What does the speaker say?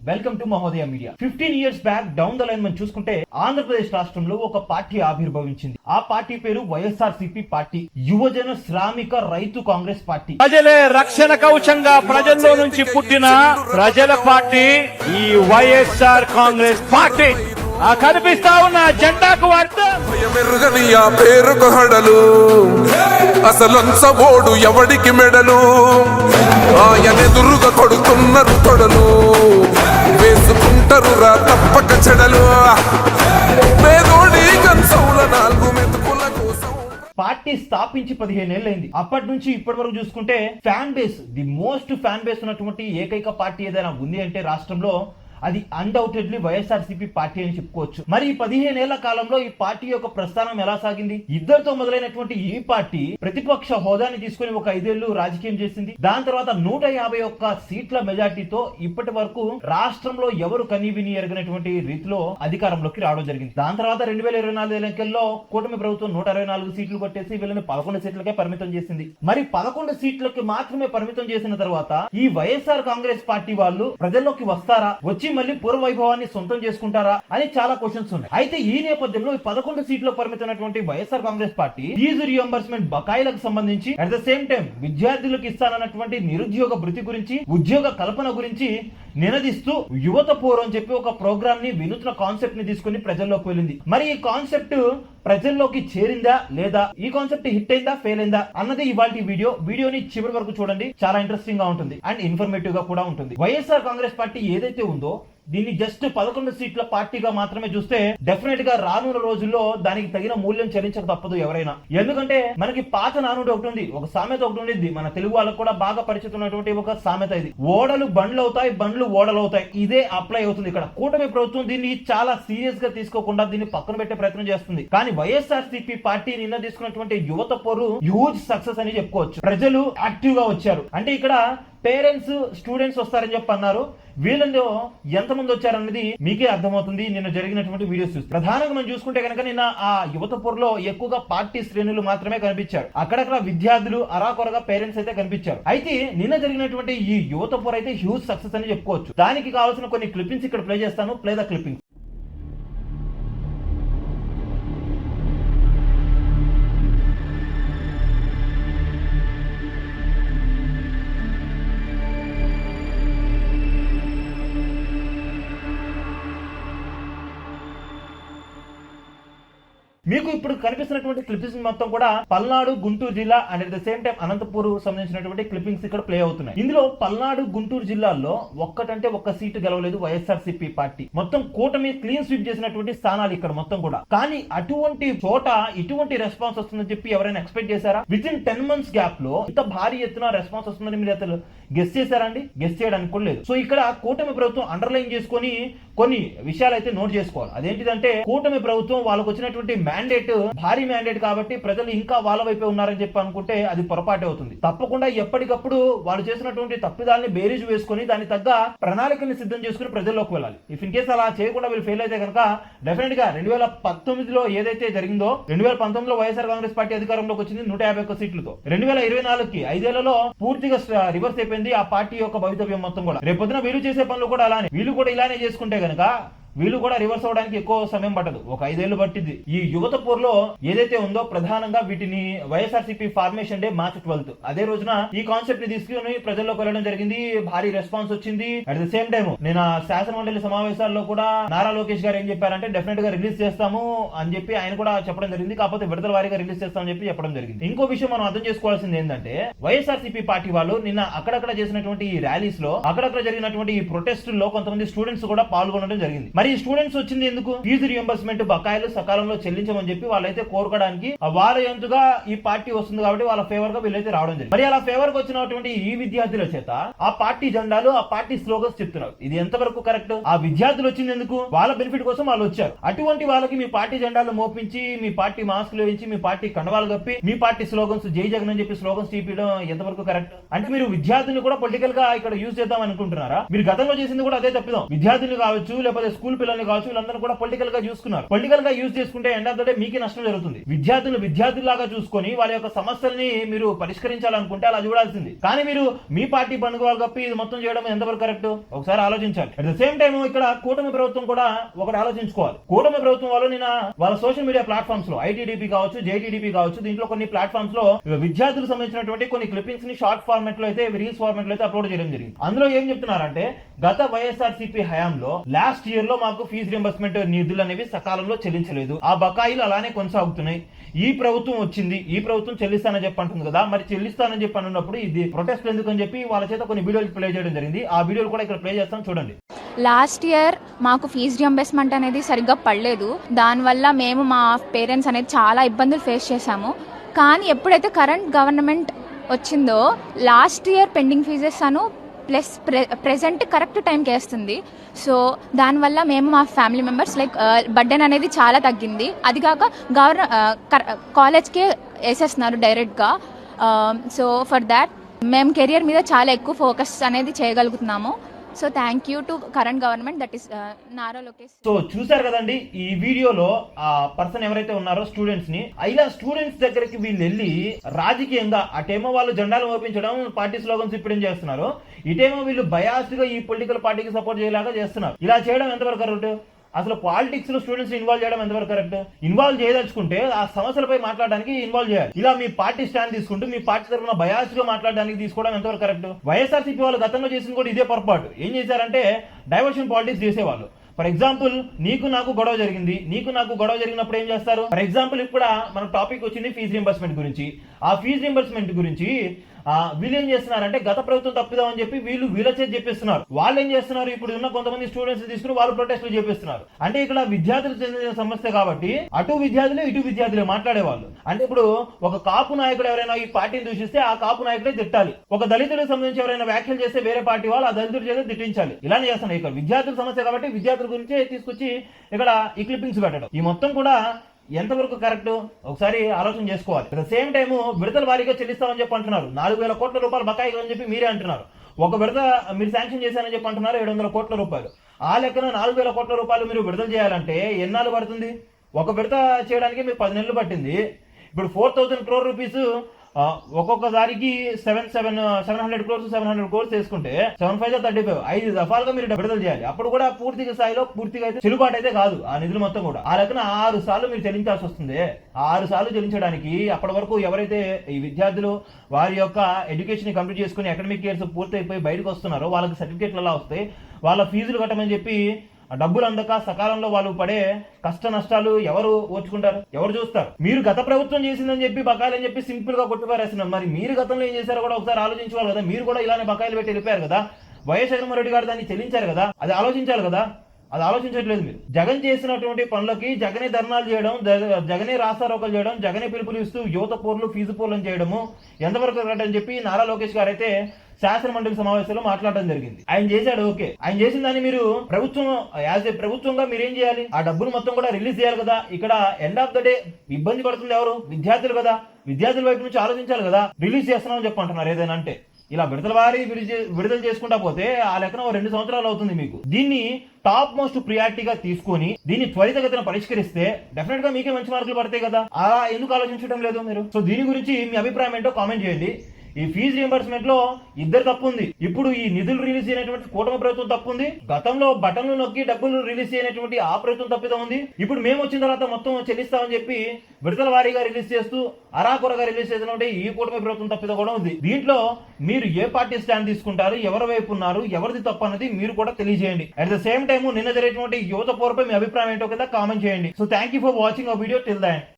Welcome to Mahodaya media. 15 years back down the line మనం చూసుకుంటే ఆంధ్రప్రదేశ్ రాష్ట్రంలో ఒక పార్టీ ఆవిర్భవించింది. ఆ పార్టీ పేరు వైఎస్ఆర్సీపీ పార్టీ, యువజన శ్రామిక రైతు కాంగ్రెస్ పార్టీ. ప్రజలే రక్షణ కవచంగా ప్రజల్లో నుంచి పుట్టిన ప్రజల పార్టీ ఈ వైఎస్ఆర్ కాంగ్రెస్ పార్టీ. ఆ కనిపిస్తా ఉన్న జెండాకు అర్థం భయమెరుగని ఆ పేరుకు హడలు, అసలంచబోడు ఎవడికి మెడలు, ఆయనెదురుగా కొడుతున్నారు తొడలు, వేసుకుంటారు రా తప్పక చెడలు, పేదోడి కన్సౌల నాలుగు మెతుకుల కోసం. పార్టీ స్థాపించి 15 ఏళ్ళైంది. అప్పటి నుంచి ఇప్పటి వరకు చూసుకుంటే fan base, the most fan base ఉన్నటువంటి ఏకైక పార్టీ ఏదైనా ఉంది అంటే రాష్ట్రంలో అది అన్డౌటెడ్లీ వైఎస్ఆర్సీపీ పార్టీ అని చెప్పుకోవచ్చు. మరి ఈ 15 ఏళ్ల కాలంలో ఈ పార్టీ యొక్క ప్రస్థానం ఎలా సాగింది? ఇద్దరితో మొదలైనటువంటి ఈ పార్టీ ప్రతిపక్ష హోదాని తీసుకుని ఒక 5 ఏళ్లు రాజకీయం చేసింది. దాని తర్వాత 151 సీట్ల మెజార్టీతో ఇప్పటి వరకు రాష్ట్రంలో ఎవరు కనీవిని ఎరగనటువంటి రీతిలో అధికారంలోకి రావడం జరిగింది. దాని తర్వాత 2024 ఎన్నికల్లో కూటమి ప్రభుత్వం 164 సీట్లు కొట్టేసి వీళ్ళని 11 సీట్లకే పరిమితం చేసింది. మరి 11 సీట్లకి మాత్రమే పరిమితం చేసిన తర్వాత ఈ వైఎస్ఆర్ కాంగ్రెస్ పార్టీ వాళ్ళు ప్రజల్లోకి వస్తారా, వచ్చి మళ్ళీ పూర్వ వైభవాన్ని సొంతం చేసుకుంటారా అని చాలా క్వశ్చన్స్ ఉన్నాయి. అయితే ఈ నేపథ్యంలో 11 సీట్ల పరిమితమైనటువంటి YSR Congress party fees reimbursement బకాయిలకు సంబంధించి అట్ ద సేమ్ టైం విద్యార్థులకు ఇస్తానన్నటువంటి నిరుద్యోగ భృతి గురించి, ఉద్యోగ కల్పన గురించి నినదిస్తూ యువత పోరు అని చెప్పి ఒక ప్రోగ్రామ్ ని, వినూత్న కాన్సెప్ట్ ని తీసుకుని ప్రజల్లోకి వెళ్ళింది. మరి ఈ కాన్సెప్ట్ ప్రజల్లోకి చేరిందా లేదా, ఈ కాన్సెప్ట్ హిట్ అయిందా, ఫెయిల్ అయిందా అన్నది ఇవాల్టి వీడియోని చివరి వరకు చూడండి. చాలా ఇంట్రెస్టింగ్ గా ఉంటుంది అండ్ ఇన్ఫర్మేటివ్ గా కూడా ఉంటుంది. వైఎస్ఆర్ కాంగ్రెస్ పార్టీ ఏదైతే ఉందో దీన్ని జస్ట్ 11 సీట్ల పార్టీగా మాత్రమే చూస్తే డెఫినెట్ గా రానున్న రోజుల్లో దానికి తగిన మూల్యం చెల్లించక తప్పదు ఎవరైనా. ఎందుకంటే మనకి పాత నానుడు ఒకటి ఉంది, ఒక సామెత ఒకటి ఉండేది, మన తెలుగు వాళ్ళకు కూడా బాగా పరిచితం ఉన్నటువంటి ఒక సామెత ఇది. ఓడలు బండ్లు అవుతాయి, బండ్లు ఓడలు అవుతాయి. ఇదే అప్లై అవుతుంది ఇక్కడ. కూటమి ప్రభుత్వం దీన్ని చాలా సీరియస్ గా తీసుకోకుండా దీన్ని పక్కన పెట్టే ప్రయత్నం చేస్తుంది. కానీ వైఎస్ఆర్సీపీ పార్టీ నిన్న తీసుకున్నటువంటి యువత పోరు హ్యూజ్ సక్సెస్ అని చెప్పుకోవచ్చు. ప్రజలు యాక్టివ్ గా వచ్చారు. అంటే ఇక్కడ పేరెంట్స్, స్టూడెంట్స్ వస్తారని చెప్పి అన్నారు. వీళ్ళలో ఎంతమంది వచ్చారన్నది మీకే అర్థమవుతుంది నిన్న జరిగినటువంటి వీడియోస్ చూస్తే. ప్రధానంగా మనం చూసుకుంటే కనుక నిన్న ఆ యువత పోరులో ఎక్కువగా పార్టీ శ్రేణులు మాత్రమే కనిపించారు. అక్కడక్కడ విద్యార్థులు, అరాకొరగా పేరెంట్స్ అయితే కనిపించారు. అయితే నిన్న జరిగినటువంటి ఈ యువత పోరు అయితే హ్యూజ్ సక్సెస్ అని చెప్పుకోవచ్చు. దానికి కావాల్సిన కొన్ని క్లిప్పింగ్స్ ఇక్కడ ప్లే చేస్తాను. Play the clipping. మీకు ఇప్పుడు కనిపిస్తున్నటువంటి క్లిప్పింగ్స్ మొత్తం కూడా పల్నాడు, గుంటూరు జిల్లా and at the same time Anantapur సంబంధించినటువంటి క్లిప్పింగ్స్ ఇక్కడ ప్లే అవుతున్నాయి. ఇందులో పల్నాడు, గుంటూరు జిల్లాల్లో ఒక్కటంటే ఒక్క సీటు గెలవలేదు వైఎస్ఆర్సీపీ పార్టీ. మొత్తం కూటమి క్లీన్ స్వీప్ చేసినటువంటి స్థానాలు ఇక్కడ మొత్తం కూడా. కానీ అటువంటి చోట ఇటువంటి రెస్పాన్స్ వస్తుందని చెప్పి ఎవరైనా ఎక్స్పెక్ట్ చేశారా? విత్ ఇన్ 10 months గ్యాప్ లో ఇంత భారీ ఎత్తున రెస్పాన్స్ వస్తుందని మీరు అసలు గెస్ చేశారండి? గెస్ చేయడానికి కూడా లేదు. సో ఇక్కడ కూటమి ప్రభుత్వం అండర్లైన్ చేసుకొని కొన్ని విషయాలు అయితే నోట్ చేసుకోవాలి. అదేంటిదంటే కూటమి ప్రభుత్వం వాళ్ళకు వచ్చినటువంటి మ్యాండేట్ భారీ మ్యాండేట్ కాబట్టి ప్రజలు ఇంకా వాళ్ళ వైపే ఉన్నారని చెప్పి అనుకుంటే అది పొరపాటే అవుతుంది. తప్పకుండా ఎప్పటికప్పుడు వాళ్ళు చేసినటువంటి తప్పిదాలని బేరీజు వేసుకొని దాని తగ్గ ప్రణాళికని సిద్ధం చేసుకుని ప్రజల్లోకి వెళ్ళాలి. ఇఫ్ ఇన్ కేసు అలా చేయకుండా వీళ్ళు ఫెయిల్ అయితే కనుక డెఫినెట్ గా 2019లో ఏదైతే జరిగిందో, 2019లో వైఎస్ఆర్ కాంగ్రెస్ పార్టీ అధికారంలోకి వచ్చింది 151 సీట్లతో. 2024కి 5 ఏళ్లలో పూర్తిగా రివర్స్ అయిపోయింది ఆ పార్టీ యొక్క భవితవ్యం మొత్తం కూడా. రేపొద్దున వీళ్ళు చేసే పనులు కూడా అలానే, వీళ్ళు కూడా ఇలానే చేసుకుంటే కనుక వీళ్ళు కూడా రివర్స్ అవడానికి ఎక్కువ సమయం పట్టదు, ఒక 5 ఏళ్లు పట్టింది. ఈ యువత పోరులో ఏదైతే ఉందో ప్రధానంగా వీటిని YSRCP formation day March 12th అదే రోజున ఈ కాన్సెప్ట్ ని తీసుకుని ప్రజల్లోకి వెళ్ళడం జరిగింది. భారీ రెస్పాన్స్ వచ్చింది. అట్ ద సేమ్ టైం నేను శాసన మండలి సమావేశాల్లో కూడా నారా లోకేష్ గారు ఏం చెప్పారంటే డెఫినెట్ గా రిలీజ్ చేస్తాము అని చెప్పి ఆయన కూడా చెప్పడం జరిగింది. కాకపోతే విడతల వారీగా రిలీజ్ చేస్తామని చెప్పి చెప్పడం జరిగింది. ఇంకో విషయం మనం అర్థం చేసుకోవాల్సింది ఏంటంటే వైఎస్ఆర్సీపీ పార్టీ వాళ్ళు నిన్న అక్కడక్కడ చేసినటువంటి ఈ ర్యాలీస్ లో, అక్కడక్కడ జరిగినటువంటి ఈ ప్రొటెస్టుల్లో కొంతమంది స్టూడెంట్స్ కూడా పాల్గొనడం జరిగింది. మరి ఈ స్టూడెంట్స్ వచ్చింది ఎందుకు? ఫీజు రియంబర్స్మెంట్ బకాయిలు సకాలంలో చెల్లించమని చెప్పి వాళ్ళైతే కోరుకోవడానికి వాళ్ళ ఎంతుగా ఈ పార్టీ వస్తుంది కాబట్టి వాళ్ళ ఫేవర్ గా వీళ్ళైతే రావడం జరిగింది. మరి అలా ఫేవర్ గా వచ్చినటువంటి ఈ విద్యార్థుల చేత ఆ పార్టీ జెండాలు, ఆ పార్టీ స్లోగన్స్ చెప్తున్నారు. ఇది ఎంతవరకు కరెక్ట్? ఆ విద్యార్థులు వచ్చింది ఎందుకు? వాళ్ళ బెనిఫిట్ కోసం వాళ్ళు వచ్చారు. అటువంటి వాళ్ళకి మీ పార్టీ జెండాలు మోపించి, మీ పార్టీ మాస్కులు వేయించి, మీ పార్టీ కండవాలు కప్పి, మీ పార్టీ స్లోగన్స్ జై జగన్ అని చెప్పి స్లోగన్స్ తీపడం ఎంతవరకు కరెక్ట్? అంటే మీరు విద్యార్థులను కూడా పొలిటికల్ గా ఇక్కడ యూజ్ చేద్దాం అనుకుంటున్నారా? మీరు గతంలో చేసింది కూడా అదే తప్పిదాం. విద్యార్థులు కావచ్చు, లేకపోతే స్కూల్ స్కూల్ పిల్లల్ని కావచ్చు వీళ్ళందరూ కూడా పొలిటికల్ గా చూసుకున్నారు. పొలిటికల్ గా యూజ్ చేసుకుంటే ఎండ్ ఆఫ్ ద డే మీకే నష్టం జరుగుతుంది. విద్యార్థులాగా చూసుకొని వాళ్ళ యొక్క సమస్యల్ని మీరు పరిష్కరించాలనుకుంటే అలా చూడాల్సింది. కానీ మీరు మీ పార్టీ పండుగ వాళ్ళు కప్పి ఇది మొత్తం చేయడం ఎంతవరకు కరెక్ట్ ఒకసారి ఆలోచించాలి. అట్ ద సేమ్ టైం ఇక్కడ కూటమి ప్రభుత్వం కూడా ఒకటి ఆలోచించుకోవాలి. కూటమి ప్రభుత్వం వాళ్ళు నిన్న వాళ్ళ సోషల్ మీడియా ప్లాట్ఫామ్స్ లో ఐటీడీపీ కావచ్చు, జేటీడీపీ కావచ్చు, దీంట్లో కొన్ని ప్లాట్ఫామ్స్ లో విద్యార్థులకు సంబంధించినటువంటి కొన్ని క్లిప్పింగ్స్ ని షార్ట్ ఫార్మాట్ లో అయితే రీల్స్ ఫార్మాట్ లో అయితే అప్లోడ్ చేయడం జరిగింది. అందులో ఏం చెప్తున్నారంటే గత వైఎస్ఆర్సీపీ హయాంలో లాస్ట్ ఇయర్ లో మాకు ఫీజు రింబర్స్మెంట్ నిధులు అనేవి సకాలంలో చెల్లించలేదు, ఆ బకాయిలు అలానే కొనసాగుతున్నాయి. ఈ ప్రభుత్వం వచ్చింది, ఈ ప్రభుత్వం చెల్లిస్తానని చెప్పి అంటుంది కదా, మరి చెల్లిస్తానని చెప్పి అన్నప్పుడు ఇది ప్రొటెస్ట్ ఎందుకని చెప్పి వాళ్ళ చేత కొన్ని వీడియోలు ప్లే చేయడం జరిగింది. ఆ వీడియోలు కూడా ఇక్కడ ప్లే చేస్తాం చూడండి. లాస్ట్ ఇయర్ మాకు ఫీజు రియంబర్స్మెంట్ అనేది సరిగ్గా పడలేదు. దానివల్ల మేము మా పేరెంట్స్ అనేది చాలా ఇబ్బందులు ఫేస్ చేశాము. కానీ ఎప్పుడైతే కరెంట్ గవర్నమెంట్ వచ్చిందో లాస్ట్ ఇయర్ పెండింగ్ ఫీజెస్ అను ప్లస్ ప్రెజెంట్ కరెక్ట్ టైంకి వేస్తుంది. సో దానివల్ల మేము మా ఫ్యామిలీ మెంబర్స్ బర్డెన్ అనేది చాలా తగ్గింది. అది కాక కాలేజ్కే వేసేస్తున్నారు డైరెక్ట్గా. సో ఫర్ దాట్ మేము కెరియర్ మీద చాలా ఎక్కువ ఫోకస్ అనేది చేయగలుగుతున్నాము. So thank you to current government, that is Nara Lokesh. So చూసారు కదండి ఈ వీడియోలో ఆ పర్సన్ ఎవరైతే ఉన్నారో స్టూడెంట్స్ ని, ఇలా స్టూడెంట్స్ దగ్గరికి వీళ్ళు వెళ్ళి రాజకీయంగా అటేమో వాళ్ళు జెండాలు మోపించడం, పార్టీ స్లోగన్స్ ఇప్పడం చేస్తున్నారు, ఇటేమో వీళ్ళు బయాస్డ్ గా ఈ పొలిటికల్ పార్టీకి సపోర్ట్ చేయలాగా చేస్తున్నారు. ఇలా చేయడం ఎంతవరకు కరెక్ట్? అసలు పాలిటిక్స్ లో స్టూడెంట్స్ ఇన్వాల్వ్ చేయడం ఎంతవరకు కరెక్ట్? ఇన్వాల్వ్ చేయదలుచుకుంటే ఆ సమస్యలపై మాట్లాడడానికి ఇన్వాల్వ్ చేయాలి. ఇలా మీ పార్టీ స్టాండ్ తీసుకుంటూ మీ పార్టీ తరఫున బయాస్ గా మాట్లాడడానికి తీసుకోవడం ఎంతవరకు కరెక్ట్? వైఎస్ఆర్సీపీ వాళ్ళు గతంలో చేసింది కూడా ఇదే పొరపాటు. ఏం చేశారంటే డైవర్షన్ పాలిటిక్స్ చేసేవాళ్ళు. ఫర్ ఎగ్జాంపుల్ నీకు నాకు గొడవ జరిగినప్పుడు ఏం చేస్తారు? ఫర్ ఎగ్జాంపుల్ ఇప్పుడు మన టాపిక్ వచ్చింది ఫీజు రింబర్స్మెంట్ గురించి. ఆ ఫీజు రింబర్స్మెంట్ గురించి వీళ్ళు ఏం చేస్తున్నారంటే గత ప్రభుత్వం తప్పిదామని చెప్పి వీళ్ళ చేతి చెప్పిస్తున్నారు. వాళ్ళు ఏం చేస్తున్నారు? ఇప్పుడు ఉన్న కొంతమంది స్టూడెంట్స్ తీసుకుని వాళ్ళు ప్రొటెస్ట్లు చేపిస్తున్నారు. అంటే ఇక్కడ విద్యార్థులకు చెందిన సమస్య కాబట్టి అటు విద్యార్థులే మాట్లాడేవాళ్ళు. అంటే ఇప్పుడు ఒక కాపు నాయకుడు ఎవరైనా ఈ పార్టీని దూషిస్తే ఆ కాపు నాయకుడే తిట్టాలి. ఒక దళితులకు సంబంధించి ఎవరైనా వ్యాఖ్యలు చేస్తే వేరే పార్టీ వాళ్ళు ఆ దళితుడి చేత తిట్టించాలి. ఇలానే చేస్తున్నారు. ఇక్కడ విద్యార్థుల సమస్య కాబట్టి విద్యార్థుల గురించి తీసుకొచ్చి ఇక్కడ ఈ క్లిప్పింగ్స్ పెట్టడం, ఈ మొత్తం కూడా ఎంతవరకు కరెక్ట్ ఒకసారి ఆలోచన చేసుకోవాలి. అట్ ద సేమ్ టైమ్ విడతల వారీగా చెల్లిస్తామని చెప్పి అంటున్నారు. 4,000 కోట్ల రూపాయలు బకాయి అని చెప్పి మీరే అంటున్నారు. ఒక విడత మీరు శాంక్షన్ చేశారని చెప్పి అంటున్నారు 700 కోట్ల రూపాయలు. ఆ లెక్కన 4,000 కోట్ల రూపాయలు మీరు విడుదల చేయాలంటే ఎన్నాళ్ళు పడుతుంది? ఒక విడత చేయడానికి మీకు 10 నెలలు పట్టింది. ఇప్పుడు 4,000 crore రూపీస్ ఒక్కొక్కసారికి 700 crores వేసుకుంటే 7,5 35 5 దఫాలుగా మీరు విడుదల చేయాలి. అప్పుడు కూడా పూర్తిగా స్థాయిలో అయితే చెల్లుబాటు అయితే కాదు ఆ నిధులు మొత్తం కూడా. ఆ లెక్కన 6 సార్లు మీరు చెల్లించాల్సి వస్తుంది. ఆ 6 సార్లు చెల్లించడానికి అప్పటి వరకు ఎవరైతే ఈ విద్యార్థులు వారి యొక్క ఎడ్యుకేషన్ కంప్లీట్ చేసుకుని అకాడమిక్ ఇయర్స్ పూర్తయిపోయి బయటకు వస్తున్నారో వాళ్ళకి సర్టిఫికేట్లు ఎలా వస్తాయి, వాళ్ళ ఫీజులు కట్టమని చెప్పి డబ్బులు అందక సకాలంలో వాళ్ళు పడే కష్ట నష్టాలు ఎవరు ఓర్చుకుంటారు? ఎవరు చూస్తారు? మీరు గత ప్రభుత్వం చేసిందని చెప్పి బకాయిలు అని చెప్పి సింపుల్ గా కొట్టుపారేస్తున్నారు. మరి మీరు గతంలో ఏం చేశారో కూడా ఒకసారి ఆలోచించుకోవాలి కదా. మీరు కూడా ఇలానే బకాయిలు పెట్టి వెళ్ళిపోయారు కదా. వైఎస్ జగన్మోహన్ రెడ్డి గారు దాన్ని చెల్లించారు కదా, అది ఆలోచించాలి కదా. అది ఆలోచించట్లేదు మీరు. జగన్ చేసినటువంటి పనులకి జగనే ధర్నాలు చేయడం, జగనే రాస్తారోకలు చేయడం, జగనే పిలుపులు ఇస్తూ యువత పోర్లు ఫీజు పోర్లు చేయడము ఎంతవరకు కరెక్ట్ అని చెప్పి నారా లోకేష్ గారు అయితే శాసన మండలి సమావేశంలో మాట్లాడడం జరిగింది. ఆయన చేశాడు, ఓకే. ఆయన చేసిన దాన్ని మీరు ప్రభుత్వం యాజ్ ఏ ప్రభుత్వంగా మీరేం చేయాలి? ఆ డబ్బులు మొత్తం కూడా రిలీజ్ చేయాలి కదా. ఇక్కడ ఎండ్ ఆఫ్ ద డే ఇబ్బంది పడుతుంది ఎవరు? విద్యార్థులు కదా. విద్యార్థుల వైపు నుంచి ఆలోచించాలి కదా. రిలీజ్ చేస్తున్నామని చెప్పంటున్నారు ఏదైనా అంటే. ఇలా విడతల వారి విడుదల చేసుకుంటా పోతే ఆ లెక్కన 2 సంవత్సరాలు అవుతుంది మీకు. దీన్ని టాప్ మోస్ట్ ప్రియారిటీగా తీసుకొని దీన్ని త్వరితగతిన పరిష్కరిస్తే డెఫినెట్ గా మీకే మంచి మార్కులు పడతాయి కదా. అలా ఎందుకు ఆలోచించడం లేదు మీరు? సో దీని గురించి మీ అభిప్రాయం ఏంటో కామెంట్ చేయండి. ఈ ఫీజు రియంబర్స్మెంట్ లో ఇద్దరు తప్పు ఉంది. ఇప్పుడు ఈ నిధులు రిలీజ్ చేయనటువంటి కూటమి ప్రభుత్వం తప్పు ఉంది. గతంలో బటన్లు నొక్కి డబ్బులు రిలీజ్ చేయనటువంటి ఆ ప్రభుత్వం తప్పిదం ఉంది. ఇప్పుడు మేము వచ్చిన తర్వాత మొత్తం చెల్లిస్తామని చెప్పి విడతల వారీగా రిలీజ్ చేస్తూ అరాకొరగా రిలీజ్ చేసినటువంటి ఈ కూటమి ప్రభుత్వం తప్పిదం కూడా ఉంది. దీంట్లో మీరు ఏ పార్టీ స్టాండ్ తీసుకుంటారు, ఎవరి వైపు ఉన్నారు, ఎవరిది తప్పు అనేది మీరు కూడా తెలియజేయండి. అట్ ద సేమ్ టైం నిన్న జరిగినటువంటి యువత పోరుపై మీ అభిప్రాయం ఏంటో కదా కామెంట్ చేయండి. So thank you for watching our video till then.